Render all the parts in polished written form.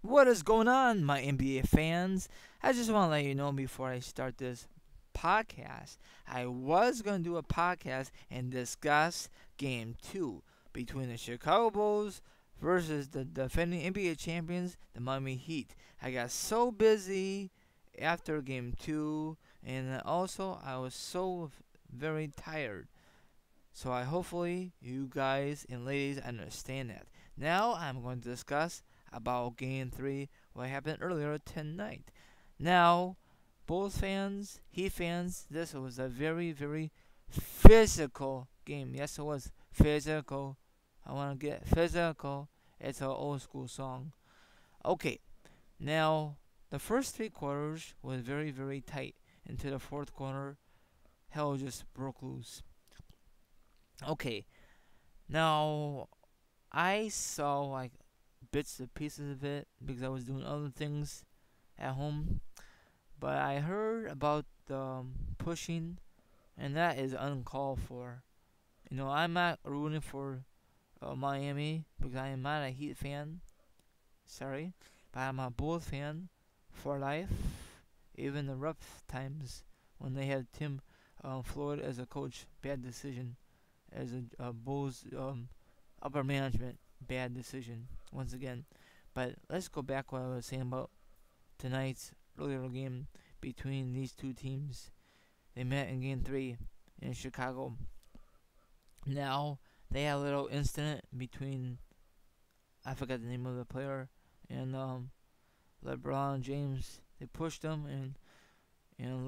What is going on, my NBA fans? I just want to let you know before I start this podcast, I was going to do a podcast and discuss game two between the Chicago Bulls versus the defending NBA champions, the Miami Heat. I got so busy after game two, and also I was so very tired. So I hopefully you guys and ladies understand that. Now I'm going to discuss about game 3, what happened earlier tonight. Now, Bulls fans, Heat fans, this was a very, very physical game. Yes, it was physical. I want to get physical. It's an old school song. Okay, now the first 3 quarters was very, very tight. Into the fourth quarter, hell just broke loose. Okay, now I saw like bits and pieces of it because I was doing other things at home. But I heard about the pushing, and that is uncalled for. I'm not rooting for Miami because I am not a Heat fan. Sorry, but I'm a Bulls fan for life. Even the rough times when they had Tim Floyd as a coach, bad decision. As a Bulls upper management, bad decision once again. But let's go back what I was saying about tonight's earlier game between these two teams. They met in game 3 in Chicago. Now they had a little incident between, I forgot the name of the player, and LeBron James. They pushed him, and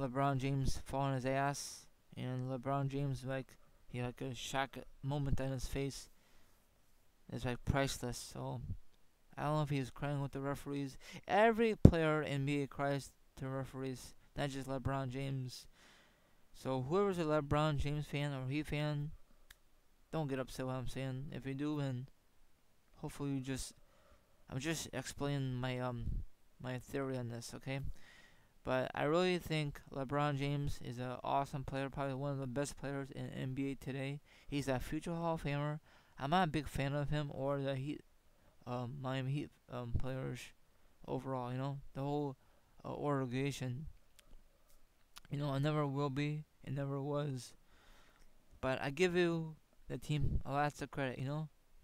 LeBron James fell on his ass, and LeBron James he had a shock moment on his face. It's like priceless. So I don't know if he was crying with the referees. Every player in NBA cries to referees, not just LeBron James. So whoever's a LeBron James fan or Heat fan, don't get upset what I'm saying. If you do, then hopefully I'm just explaining my theory on this, okay? But I really think LeBron James is an awesome player, probably one of the best players in NBA today. He's a future Hall of Famer. I'm not a big fan of him or the Heat, Miami Heat players overall. The whole organization. I never will be, and never was. But I give you the team a lot of credit.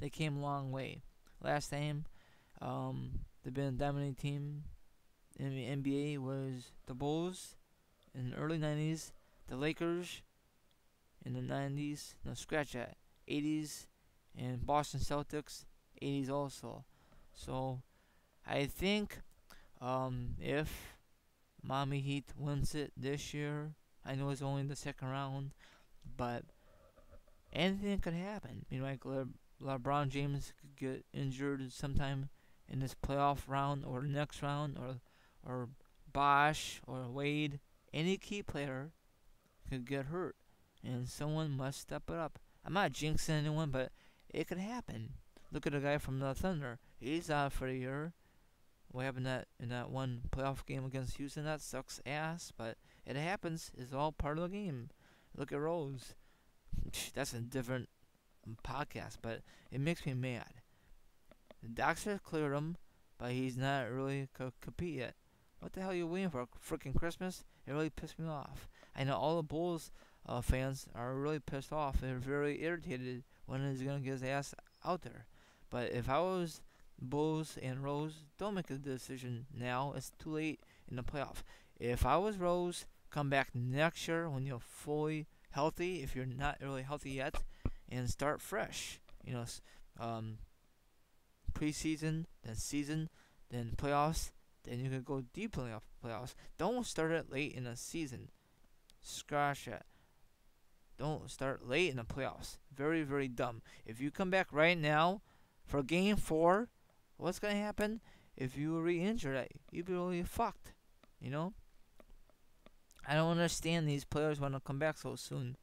They came a long way. Last time, they've been a dominating team in the NBA was the Bulls in the early 90s, the Lakers in the 90s, no, scratch that, 80s, and Boston Celtics, 80s also. So I think if Miami Heat wins it this year, I know it's only the second round, but anything could happen. Like LeBron James could get injured sometime in this playoff round or next round, or Bosh or Wade. Any key player could get hurt, and someone must step it up. I'm not jinxing anyone, but it could happen. Look at the guy from the Thunder. He's out for a year. What happened in that one playoff game against Houston? That sucks ass, but it happens. It's all part of the game. Look at Rose. That's a different podcast, but it makes me mad. The doctor cleared him, but he's not really compete yet. What the hell are you waiting for? Freaking Christmas? It really pissed me off. I know all the Bulls fans are really pissed off. They're very irritated when he's going to get his ass out there. But if I was Bulls and Rose, don't make a decision now. It's too late in the playoff. If I was Rose, come back next year when you're fully healthy, if you're not really healthy yet, and start fresh. Preseason, then season, then playoffs, then you can go deep in the playoffs. Don't start it late in the season. Scratch that. Don't start late in the playoffs. Very, very dumb. If you come back right now for game 4, what's going to happen? If you re-injure that, you'd be really fucked. I don't understand these players want to come back so soon.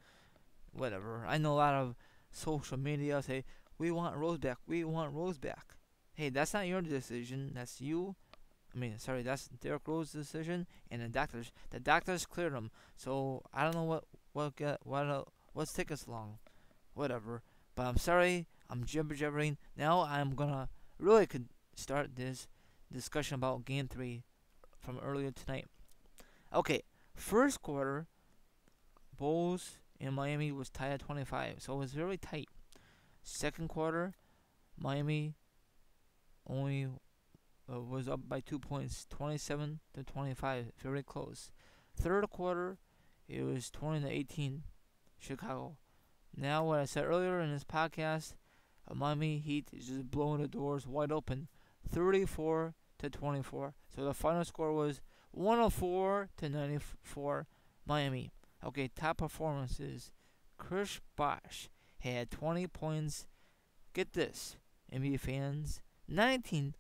Whatever. I know a lot of social media say, we want Rose back. We want Rose back. Hey, that's not your decision. That's you. That's Derrick Rose's decision and the doctors. The doctors cleared him. So I don't know what's taking so long. Whatever. But I'm sorry. I'm jabbering. Now I'm gonna really could start this discussion about Game 3 from earlier tonight. Okay, first quarter, Bulls and Miami was tied at 25, so it was very tight. Second quarter, Miami only was up by 2 points, 27 to 25, very close. Third quarter, it was 20 to 18, Chicago. Now, what I said earlier in this podcast, Miami Heat is just blowing the doors wide open, 34 to 24. So the final score was 104 to 94, Miami. Okay, top performances. Chris Bosh had 20 points. Get this, NBA fans, 19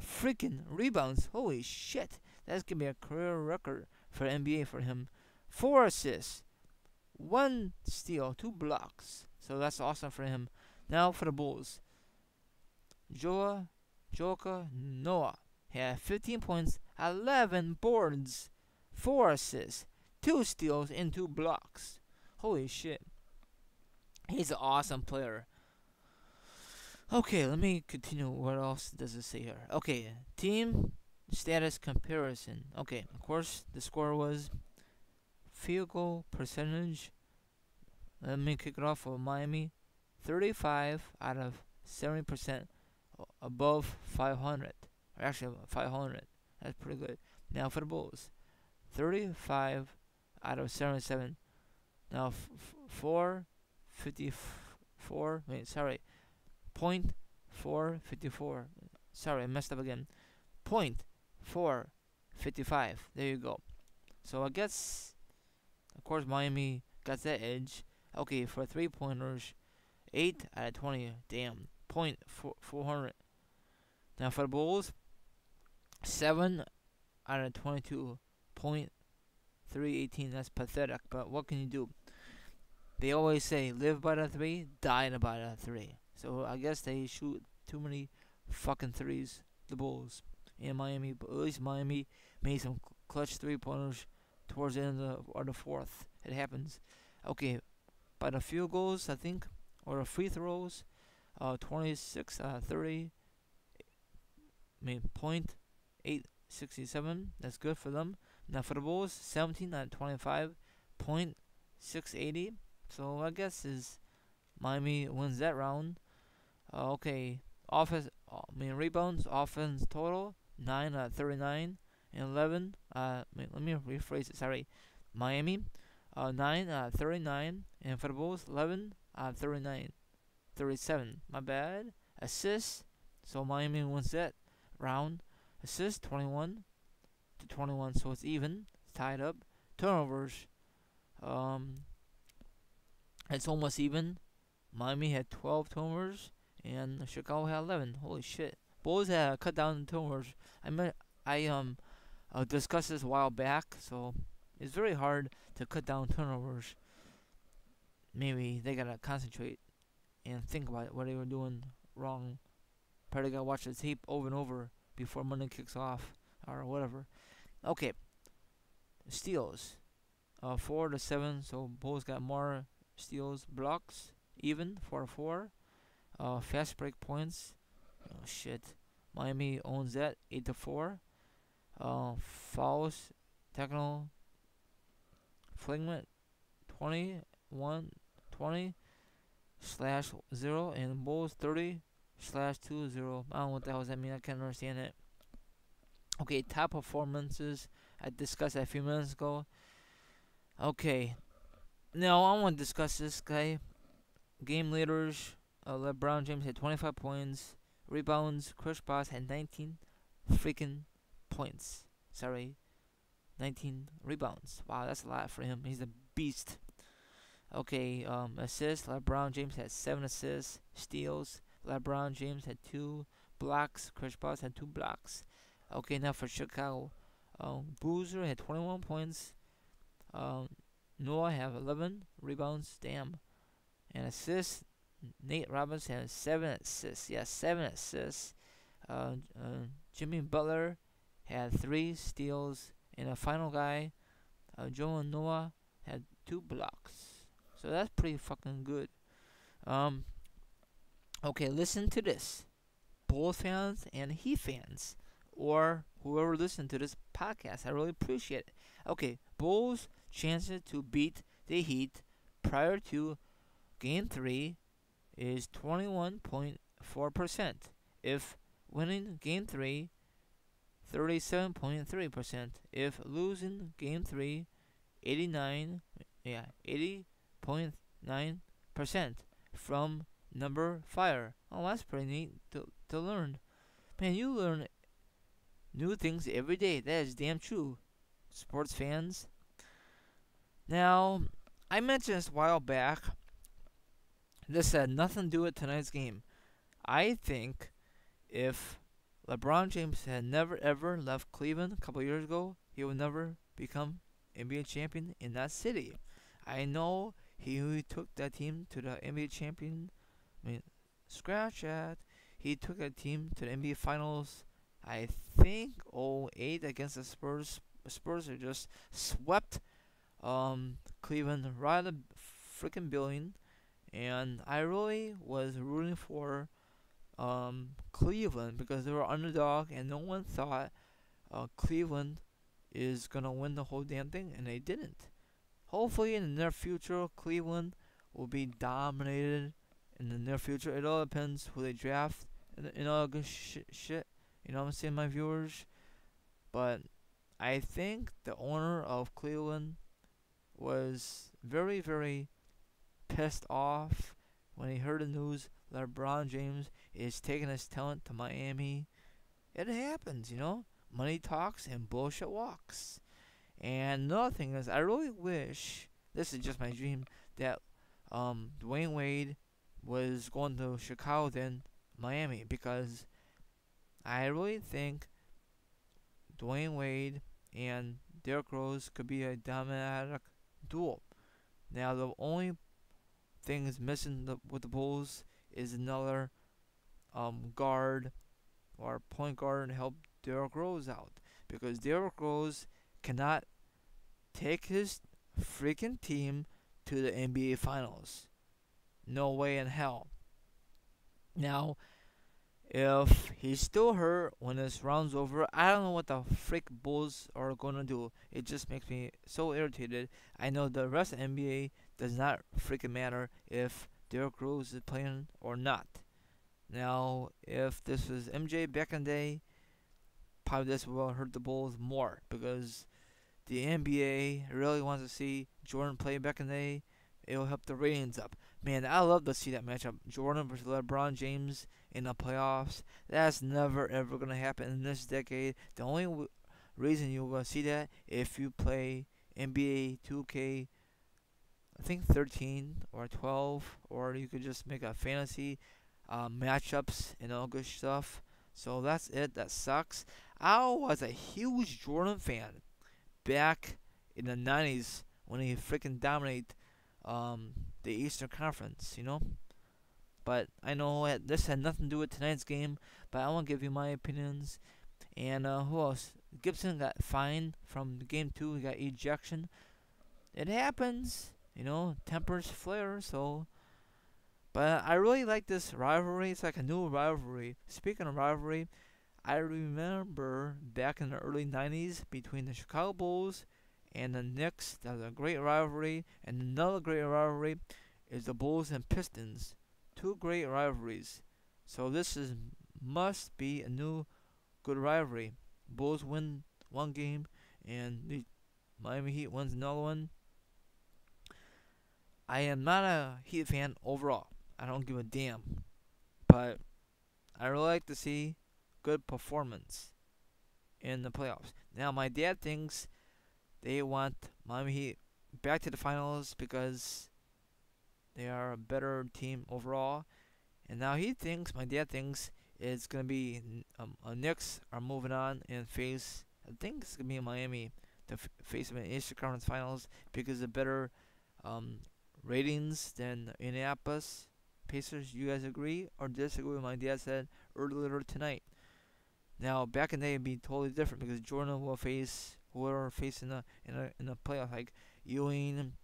freaking rebounds. Holy shit, that's gonna be a career record for NBA for him. 4 assists, 1 steal, 2 blocks. So that's awesome for him. Now for the Bulls. Joka Noah had 15 points, 11 boards, 4 assists, 2 steals, and 2 blocks. Holy shit. He's an awesome player. Okay, let me continue. What else does it say here? Okay, team status comparison. Okay, of course, the score was field goal percentage. Let me kick it off with Miami. 35 out of 70%, above 500. Or actually, 500. That's pretty good. Now for the Bulls. 35 out of 77. Now, 454. Wait, sorry. Point 454. Sorry, I messed up again. Point 455. There you go. So I guess, of course, Miami got that edge. Okay, for 3 pointers, 8 out of 20. Damn. Point 400. Now for the Bulls, 7 out of 22. Point 318. That's pathetic, but what can you do? They always say, live by the 3, die by the 3. So I guess they shoot too many fucking threes, the Bulls in Miami. But at least Miami made some clutch 3 pointers towards the end of the fourth. It happens. Okay, by the field goals, I think, or the free throws, 26 30. I mean, point 867. That's good for them. Now for the Bulls, 17 out of 25. Point 680. So I guess is Miami wins that round. Okay, rebounds, offense total 9 out of 39 and 11. Let me rephrase it. Sorry, Miami, 9 out of 39, and for the Bulls, 11 out of 39, 37. My bad. Assists. So Miami wins that round. Assists 21 to 21. So it's even. It's tied up. Turnovers. It's almost even. Miami had 12 turnovers and Chicago had 11. Holy shit. Bulls had cut down the turnovers. I discussed this a while back, so it's very hard to cut down turnovers. Maybe they gotta concentrate and think about what they were doing wrong. Probably gotta watch the tape over and over before Monday kicks off or whatever. Okay, steals. 4 to 7, so Bulls got more steals. Blocks, even, 4 to 4. Fast break points. Oh shit. Miami owns that, 8 to 4. Fouls, technical, flingment, 21-20 slash 0, and Bulls 30 slash 2-0. I don't know what the hell does that mean. I can't understand it. Okay, top performances. I discussed that a few minutes ago. Okay, now I want to discuss this guy. Game leaders. LeBron James had 25 points. Rebounds. Chris Bosh had 19 freaking points. Sorry, 19 rebounds. Wow, that's a lot for him. He's a beast. Okay, assists. LeBron James had 7 assists. Steals. LeBron James had 2 blocks. Chris Bosh had 2 blocks. Okay, now for Chicago. Boozer had 21 points. Noah have 11 rebounds. Damn. And assists. Nate Robinson has 7 assists. Yes, 7 assists. Jimmy Butler had 3 steals. And the final guy, Joe Noah, had 2 blocks. So that's pretty fucking good. Okay, listen to this. Bulls fans and Heat fans. or whoever listened to this podcast. I really appreciate it. Okay, Bulls' chances to beat the Heat prior to Game 3 is 21.4%. If winning Game 3, 37.3%. If losing Game 3, 89, yeah, 80.9% from number fire. Oh, that's pretty neat to learn. Man, you learn new things every day. That is damn true, sports fans. Now, I mentioned this a while back. This had nothing to do with tonight's game. I think if LeBron James had never ever left Cleveland a couple years ago, he would never become NBA champion in that city. I know he took that team to the NBA champion. I mean, scratch that. He took a team to the NBA Finals. I think '08 against the Spurs. The Spurs are just swept Cleveland right out of the freaking building, and I really was rooting for Cleveland because they were underdog, and no one thought Cleveland is gonna win the whole damn thing, and they didn't. Hopefully, in the near future, Cleveland will be dominated. In the near future, it all depends who they draft and all good shit. You know what I'm saying, my viewers? But I think the owner of Cleveland was very, very pissed off when he heard the news that LeBron James is taking his talent to Miami. It happens, you know. Money talks and bullshit walks. And another thing is, I really wish, this is just my dream, that Dwayne Wade was going to Chicago than Miami, because I really think Dwayne Wade and Derrick Rose could be a dominant duel. Now, the only thing is missing with the Bulls is another guard or point guard to help Derrick Rose out, because Derrick Rose cannot take his freaking team to the NBA Finals. No way in hell. Now, if he's still hurt when this round's over, I don't know what the frick Bulls are gonna do. It just makes me so irritated. I know the rest of the NBA does not freaking matter if Derrick Rose is playing or not. Now, if this was MJ back in the day, probably this will hurt the Bulls more, because the NBA really wants to see Jordan play back in the day. It'll help the ratings up. Man, I love to see that matchup. Jordan versus LeBron James in the playoffs. That's never ever going to happen in this decade. The only reason you're going to see that if you play NBA 2K, I think 13 or 12, or you could just make a fantasy matchups and all good stuff. So that's it. That sucks. I was a huge Jordan fan back in the 90s when he freaking dominated the Eastern Conference, you know. But I know this had nothing to do with tonight's game, but I want to give you my opinions. And who else? Gibson got fined from game 2. He got ejection. It happens, you know. Tempers flare. So, but I really like this rivalry. It's like a new rivalry. Speaking of rivalry, I remember back in the early 90s between the Chicago Bulls and the Knicks. That was a great rivalry. And another great rivalry is the Bulls and Pistons. Two great rivalries. So this is must be a new good rivalry. Bulls win one game and the Miami Heat wins another one. I am not a Heat fan overall. I don't give a damn. But I really like to see good performance in the playoffs. Now my dad thinks they want Miami Heat back to the finals because they are a better team overall. And now my dad thinks, it's going to be Knicks are moving on and face, I think it's going to be Miami to face them in the Eastern Conference Finals because of better ratings than Indianapolis Pacers. You guys agree or disagree with what my dad said earlier tonight? Now, back in the day, it'd be totally different because Jordan will face whoever facing in the playoff, like Ewing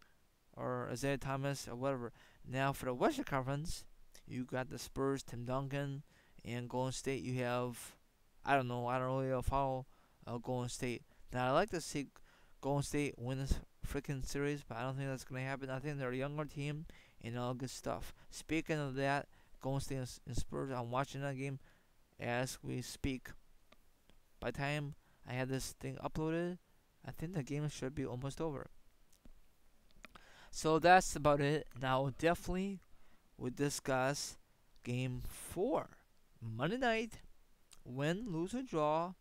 or Isaiah Thomas or whatever. Now, for the Western Conference, you got the Spurs, Tim Duncan, and Golden State. You have I don't know. I don't really follow Golden State. Now I like to see Golden State win this freaking series, but I don't think that's gonna happen. I think they're a younger team and all good stuff. Speaking of that, Golden State and Spurs. I'm watching that game as we speak. By the time I have this thing uploaded, I think the game should be almost over. So that's about it. Now definitely we'll discuss game 4. Monday night, win, lose, or draw.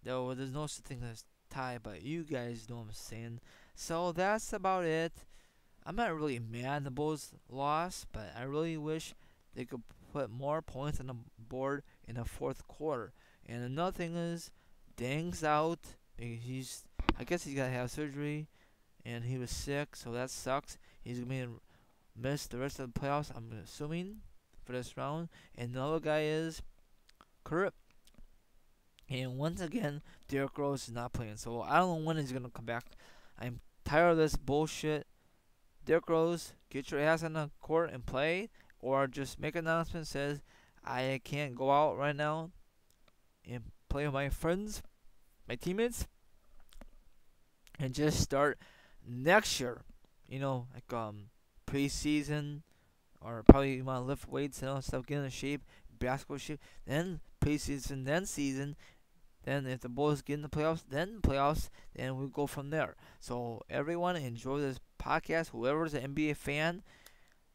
Though there's no such thing as tie, but you guys know what I'm saying. So that's about it. I'm not really mad the Bulls lost, but I really wish they could put more points on the board in the fourth quarter. And another thing is, Dang's out. I guess he's gotta have surgery, and he was sick, so that sucks. He's gonna miss the rest of the playoffs, I'm assuming, for this round. And the other guy is Kurt. And once again, Derrick Rose is not playing, so I don't know when he's gonna come back. I'm tired of this bullshit. Derrick Rose, get your ass on the court and play, or just make an announcement that says I can't go out right now and play with my friends, my teammates, and just start next year. Like preseason, or probably you want to lift weights and all that stuff, get in shape, basketball shape. Then preseason, then season. Then if the Bulls get in the playoffs, then we go from there. So everyone enjoy this podcast, whoever's an NBA fan,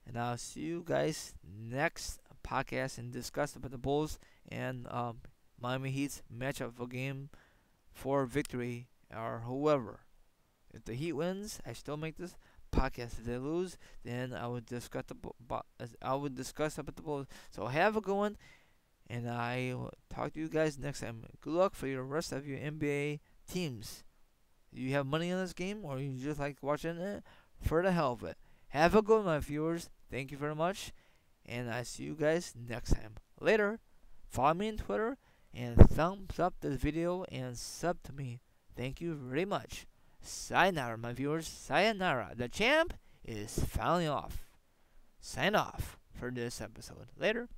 and I'll see you guys next podcast and discuss about the Bulls and Miami Heat's matchup for game 4 victory or whoever. If the Heat wins, I still make this podcast. If they lose, then I would discuss about the Bulls. So have a good one. And I will talk to you guys next time. Good luck for your rest of your NBA teams. Do you have money on this game, or you just like watching it for the hell of it? Have a good one, my viewers. Thank you very much. And I see you guys next time. Later. Follow me on Twitter and thumbs up this video and sub to me. Thank you very much. Sayonara, my viewers. Sayonara. The champ is finally off. Sign off for this episode. Later.